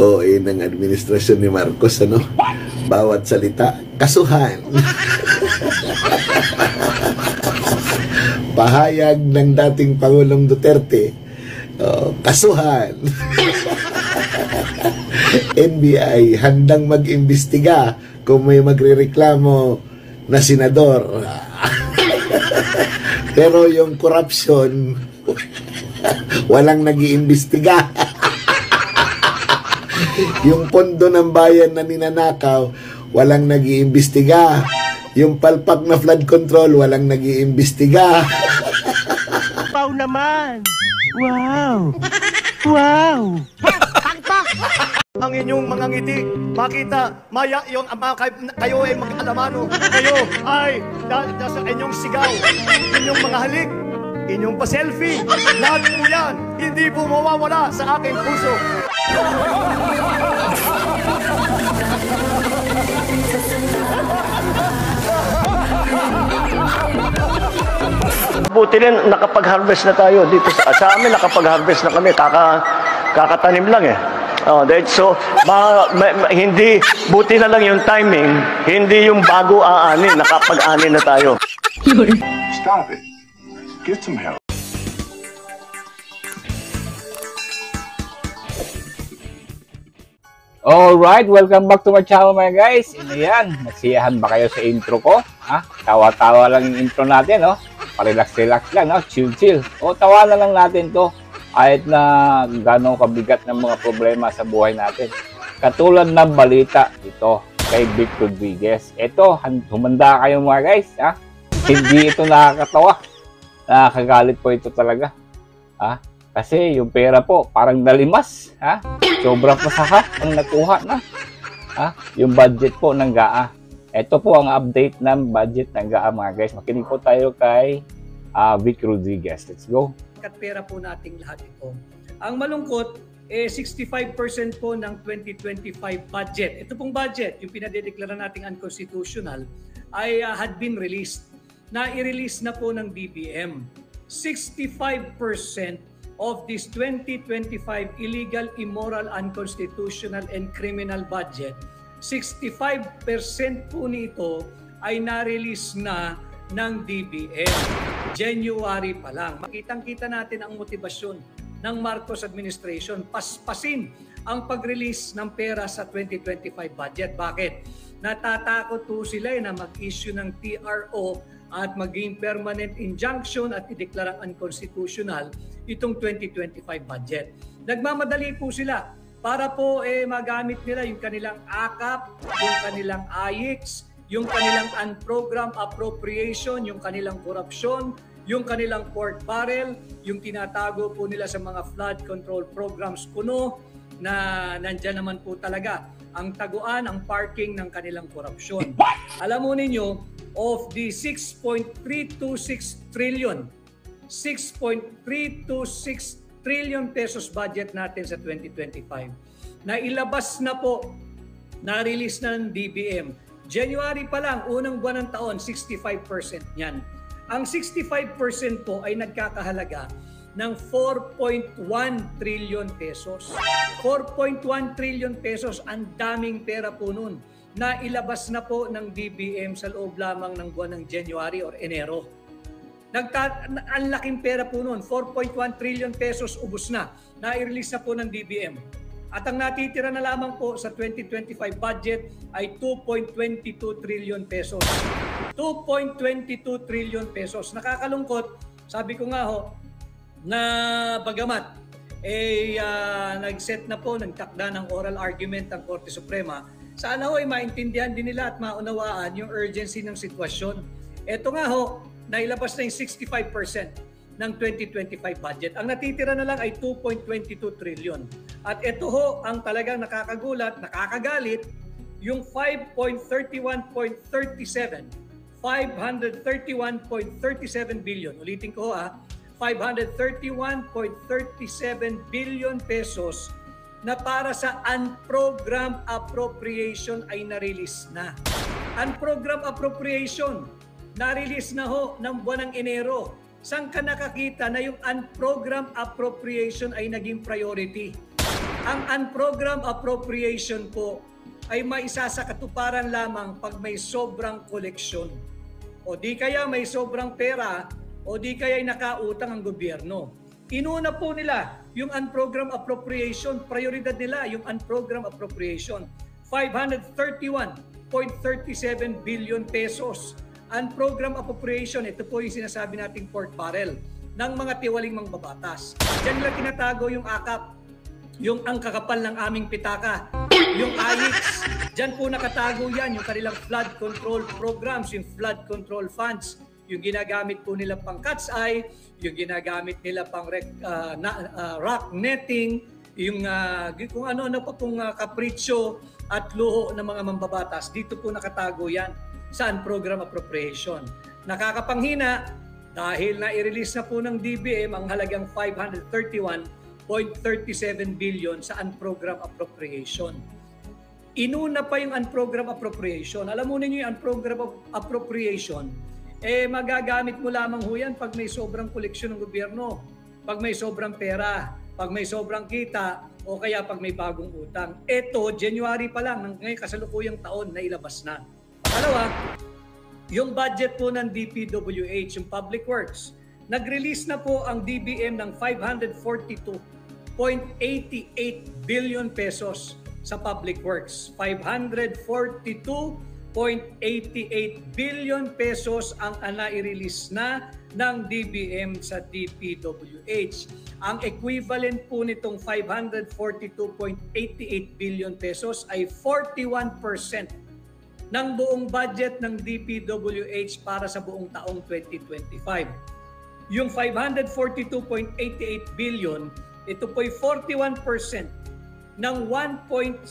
OA ng administrasyon ni Marcos, ano? Bawat salita, kasuhan. Pahayag ng dating Pangulong Duterte, kasuhan. NBI handang mag-imbestiga kung may magrereklamo na senador. Pero yung corruption, walang nag-iimbestiga. Yung pondo ng bayan na ninanakaw, walang nag-iimbestiga. Yung palpak na flood control, walang nag-iimbestiga. Wow naman! Wow! Wow! Ang inyong mga ngiti, makita, maya yung kayo ay mag-alamano, kayo ay sa inyong sigaw, inyong mga halik, inyong pa-selfie, lahat po yan, hindi po mawawala sa aking puso. Buti rin, nakapag-harvest na tayo dito sa amin, nakapag-harvest na kami, kakatanim lang eh. So, hindi, buti na lang yung timing, hindi yung bago aani, nakapag-ani na tayo. Stop it. Get some help. Alright, welcome back to my channel mga guys. Ayan, nagsiyahan ba kayo sa intro ko? Tawa-tawa lang yung intro natin, no? Parelax-relax lang, no? Chill-chill. Tawa na lang natin to. Kahit na gano'ng kabigat ng mga problema sa buhay natin. Katulad ng balita ito kay Vic Rodriguez. Ito, humanda kayo mga guys. Hindi ito nakakatawa. Nakakagalit po ito talaga. Kasi yung pera po parang nalimas. Sobrang pasaha ang nakuha na. Yung budget po ng GAA. Ito po ang update ng budget ng GAA mga guys. Makinig po tayo kay Vic Rodriguez. Let's go. At pera po nating lahat ito. Ang malungkot, 65% po ng 2025 budget. Ito pong budget, yung pinadedeklara nating unconstitutional, ay had been released. Na-i-release na po ng DBM. 65% of this 2025 illegal, immoral, unconstitutional, and criminal budget, 65% po nito ay na-release na ng DBM. January pa lang. Makitang-kita natin ang motibasyon ng Marcos administration. Paspasin ang pag-release ng pera sa 2025 budget. Bakit? Natatakot po sila na mag-issue ng TRO at maging permanent injunction at ideklarang unconstitutional itong 2025 budget. Nagmamadali po sila para po magamit nila yung kanilang AKAP, yung kanilang AIX, yung kanilang unprogrammed appropriation, yung kanilang korupsyon, yung kanilang pork barrel, yung tinatago po nila sa mga flood control programs kuno na nandyan naman po talaga ang taguan, ang parking ng kanilang korupsyon. Alam mo ninyo, of the 6.326 trillion, 6.326 trillion pesos budget natin sa 2025, na ilabas na po, na-release na ng DBM. January pa lang, unang buwan ng taon, 65% niyan. Ang 65% po ay nagkakahalaga ng 4.1 trillion pesos. 4.1 trillion pesos, ang daming pera po nun na ilabas na po ng DBM sa loob lamang ng buwan ng January or Enero. Ang laking pera po nun, 4.1 trillion pesos ubos na, na-release na po ng DBM. At ang natitira na lamang po sa 2025 budget ay 2.22 trillion pesos. 2.22 trillion pesos. Nakakalungkot, sabi ko nga ho, na bagamat nag-set na po, nagtakda ng oral argument ang Korte Suprema, sana ho ay maintindihan din nila at maunawaan yung urgency ng sitwasyon. Ito nga ho, nailabas na yung 65% ng 2025 budget. Ang natitira na lang ay 2.22 trillion. At ito ho ang talagang nakakagulat, nakakagalit, yung 531.37 billion. Ulitin ko 531.37 billion pesos na para sa unprogrammed appropriation ay na-release na. Unprogrammed appropriation, na-release na ho ng buwan ng Enero. Saan ka nakakita na yung unprogrammed appropriation ay naging priority? Ang unprogrammed appropriation po ay maisa sa katuparan lamang pag may sobrang koleksyon. O di kaya may sobrang pera, o di kaya nakautang ang gobyerno. Inuna po nila yung unprogrammed appropriation, prioridad nila yung unprogrammed appropriation. 531.37 billion pesos. Unprogrammed appropriation, ito po yung sinasabi nating pork barrel ng mga tiwaling mangbabatas. Diyan nila tinatago yung AKAP, yung ang kakapal ng aming pitaka, yung AIX. Diyan po nakatago yan, yung kanilang flood control programs, yung flood control funds, yung ginagamit po nila pang cat's eye, yung ginagamit nila pang rock netting, yung kung ano-ano pa pong kapritsyo at luho ng mga mambabatas. Dito po nakatago yan sa program appropriation. Nakakapanghina dahil na-release na po ng DBM ang halagang 531.37 billion sa unprogram appropriation. Inuna pa yung unprogram appropriation. Alam mo ninyo yung unprogram appropriation, magagamit mo lamang ho yan pag may sobrang koleksyon ng gobyerno, pag may sobrang pera, pag may sobrang kita, o kaya pag may bagong utang. Ito, January pa lang, ng ngayong kasalukuyang taon na ilabas na. Pangalawa, yung budget po ng DPWH, yung Public Works, nag-release na po ang DBM ng 542.88 billion pesos sa Public Works. 542.88 billion pesos ang nai-release na ng DBM sa DPWH. Ang equivalent po nitong 542.88 billion pesos ay 41% ng buong budget ng DPWH para sa buong taong 2025. Yung 542.88 billion, ito po'y 41% ng 1.088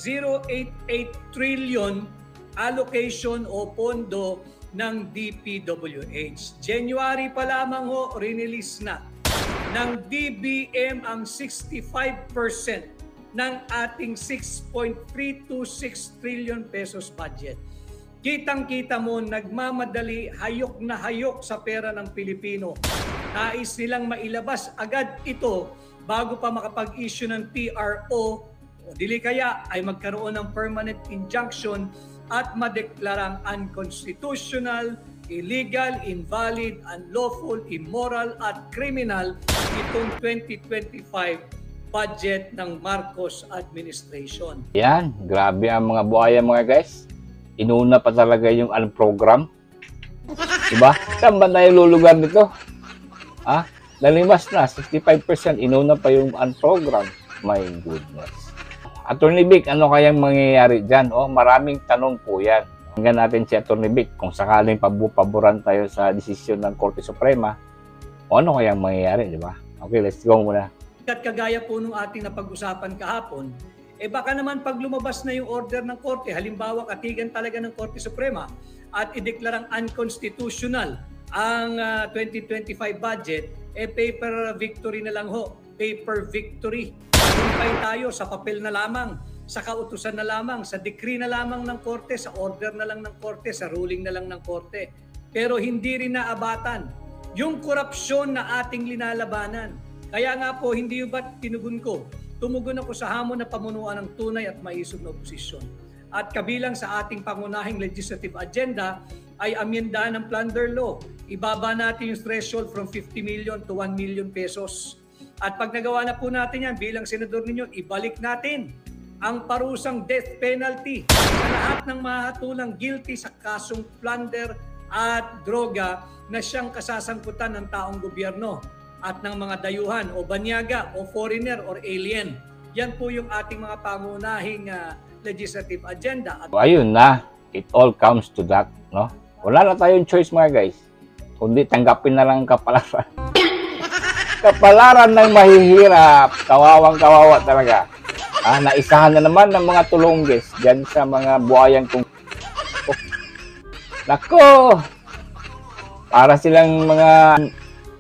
trillion allocation o pondo ng DPWH. January pa lamang ho, release na ng DBM ang 65% ng ating 6.326 trillion pesos budget. Kitang-kita mo, nagmamadali, hayok na hayok sa pera ng Pilipino. Nais nilang mailabas agad ito bago pa makapag-issue ng TRO o dili kaya ay magkaroon ng permanent injunction at madeklarang unconstitutional, illegal, invalid, unlawful, immoral at criminal itong 2025 budget ng Marcos administration. Yan, grabe ang mga buhaya mga guys. Inuna pa talaga yung unprogram. Diba? Saan ba na yung lulugar nito? Nalimas na, 65%. Inuna pa yung unprogram. My goodness. Attorney Vic, ano kayang mangyayari dyan? Maraming tanong po yan. Hanggang natin si Attorney Vic, kung sakaling paboran tayo sa desisyon ng Korte Suprema, ano kayang mangyayari, di ba? Okay, let's go muna. At kagaya po nung ating napag-usapan kahapon, baka naman pag lumabas na yung order ng Korte, halimbawa katigan talaga ng Korte Suprema at ideklarang unconstitutional ang 2025 budget, paper victory na lang ho. Paper victory. Tagumpay tayo sa papel na lamang, sa kautusan na lamang, sa decree na lamang ng Korte, sa order na lang ng Korte, sa ruling na lang ng Korte. Pero hindi rin naabatan yung korupsyon na ating linalabanan. Kaya nga po, hindi ba tinugon ko? Tumugon ako sa hamon na pamunuan ng tunay at maisog na oposisyon. At kabilang sa ating pangunahing legislative agenda ay amyendahan ng plunder law. Ibaba natin yung threshold from 50 million to 1 million pesos. At pag nagawa na po natin yan bilang senador ninyo, ibalik natin ang parusang death penalty sa lahat ng mahatulang guilty sa kasong plunder at droga na siyang kasasangkutan ng taong gobyerno at ng mga dayuhan o banyaga o foreigner or alien. Yan po yung ating mga pangunahing legislative agenda. Ayun na, it all comes to that, no? Wala na tayong choice mga guys, kundi tanggapin na lang ang kapalaran. Kapalaran ng mahihirap, kawawang-kawawa talaga. Naisahan na naman ng mga tulongges dyan sa mga buhayang kung... Nako! Para silang mga...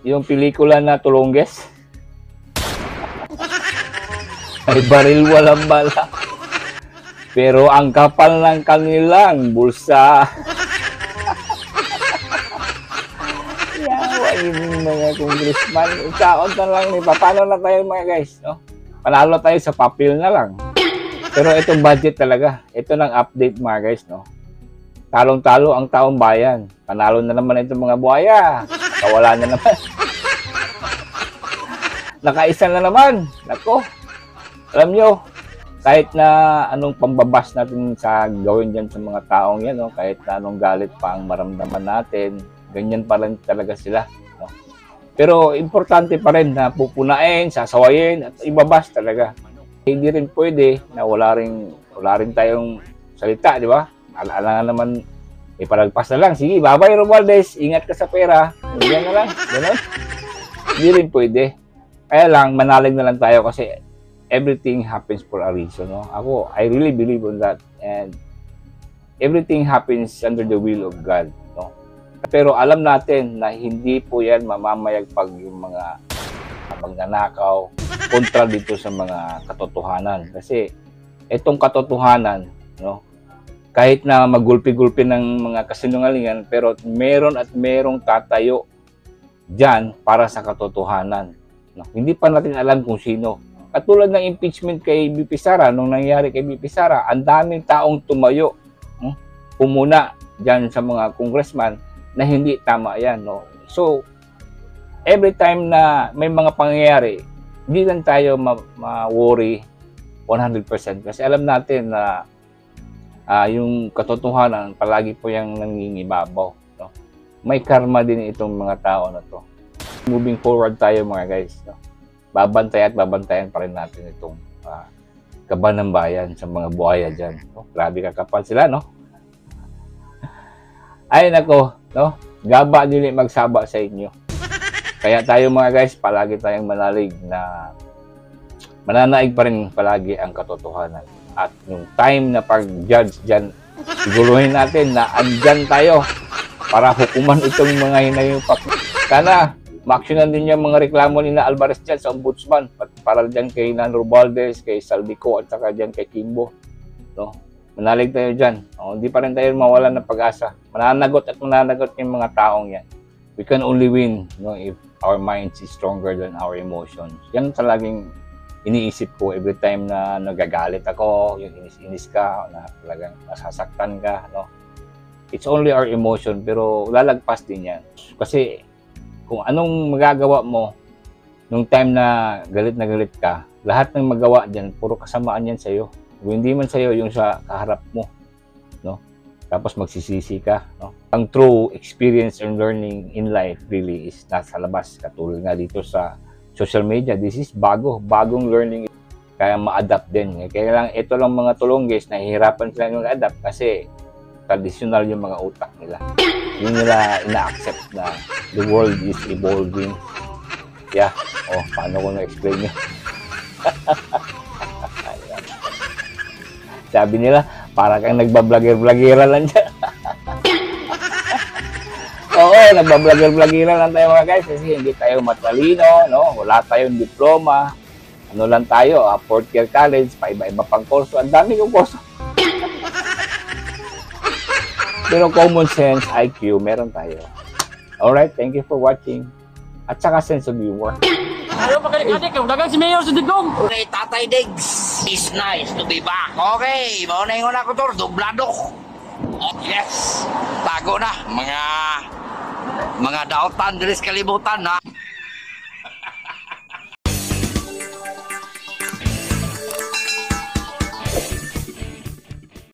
yung pelikula na tulongges. Ay baril walang bala. Pero ang kapal ng kanilang bulsa. Yawa yung mga congressman. Ikaon na lang ni paano na tayo mga guys, no? Panalo tayo sa papel na lang. Pero itong budget talaga, ito ng update mga guys, no? Talong-talo ang taong bayan. Panalo na naman itong mga buhaya. Kawala na naman. Nakaisa na naman. Nako. Alam nyo, kahit na anong pambabas natin sa gawin dyan sa mga taong yan, no? Kahit na anong galit pa ang maramdaman natin, ganyan pa rin talaga sila. No? Pero importante pa rin na pupunain, sasawayin, at ibabas talaga. Hindi rin pwede na wala rin tayong salita, di ba? Alangan naman, ipalagpas na lang. Sige, bye-bye Romualdez, ingat ka sa pera. Yan na lang, gano'n. Hindi rin pwede. Kaya lang, manalig na lang tayo kasi everything happens for a reason. No? Ako, I really believe on that. And everything happens under the will of God. No? Pero alam natin na hindi po yan mamamayagpag yung mga magnanakaw kontra dito sa mga katotohanan. Kasi itong katotohanan, no? Kahit na magulpi-gulpi ng mga kasinungalingan, pero meron at merong tatayo dyan para sa katotohanan. No? Hindi pa natin alam kung sino. Katulad ng impeachment kay BP Sara, nung nangyari kay BP Sara, ang daming taong tumayo, pumuna dyan sa mga congressman na hindi tama yan. No? So, every time na may mga pangyayari, hindi lang tayo ma-worry 100% kasi alam natin na yung katotohanan palagi po yung nangingibabaw. No? May karma din itong mga tao na to. Moving forward tayo mga guys. No? Babantayan pa rin natin itong kaban ng bayan sa mga buhaya dyan. No? Grabe kakapal sila, no? Ay nako, no? Gaba dili magsaba sa inyo. Kaya tayo mga guys, palagi tayong manalig na mananaig pa rin palagi ang katotohanan. At yung time na pag-judge dyan, siguruhin natin na andyan tayo para hukuman itong mga hinayupak. Sana ma-actionan din yung mga reklamo ni na Alvarez dyan sa ombudsman para dyan kay Nan Romualdez, kay Saldico at saka dyan kay Kimbo. No? Manalig tayo dyan. Hindi pa rin tayo mawalan ng pag-asa. Mananagot yung mga taong yan. We can only win, no, if our minds is stronger than our emotions. Yan talagang iniisip ko every time na nagagalit ako, yung inis-inis ka, na talagang nasasaktan ka, no? It's only our emotion, pero lalagpas din yan. Kasi kung anong magagawa mo nung time na galit ka, lahat ng magawa dyan, puro kasamaan yan sa'yo. Kung hindi man sa'yo, yung sa kaharap mo, no? Tapos magsisisi ka, no? Ang true experience and learning in life really is nasa labas. Katulad nga dito sa social media, this is bagong learning. Kaya ma-adapt din. Kaya lang, ito lang mga tulonggis, nahihirapan sila yung adapt kasi traditional yung mga utak nila. Yung nila ina-accept na the world is evolving. Yeah. Paano ko na-explain yun? Sabi nila, para kang nagbablogger-vloggera lang dyan. Oo, nagbablogger-vloggera lang tayo mga guys kasi hindi tayo matalino, no? Wala tayong diploma. Ano lang tayo, fourth year college, iba-iba pang kurso. Ang dami yung kurso. Pero common sense, IQ, meron tayo. Alright, thank you for watching. At saka sense of humor. Ayaw pagkalik-adik, dagang si Mayor sa Digong. Okay, Tatay Diggs, it's nice to be back. Okay, mauna ako to, dublado. Yes, tago na, mga dautan, dilis kalibutan, ha.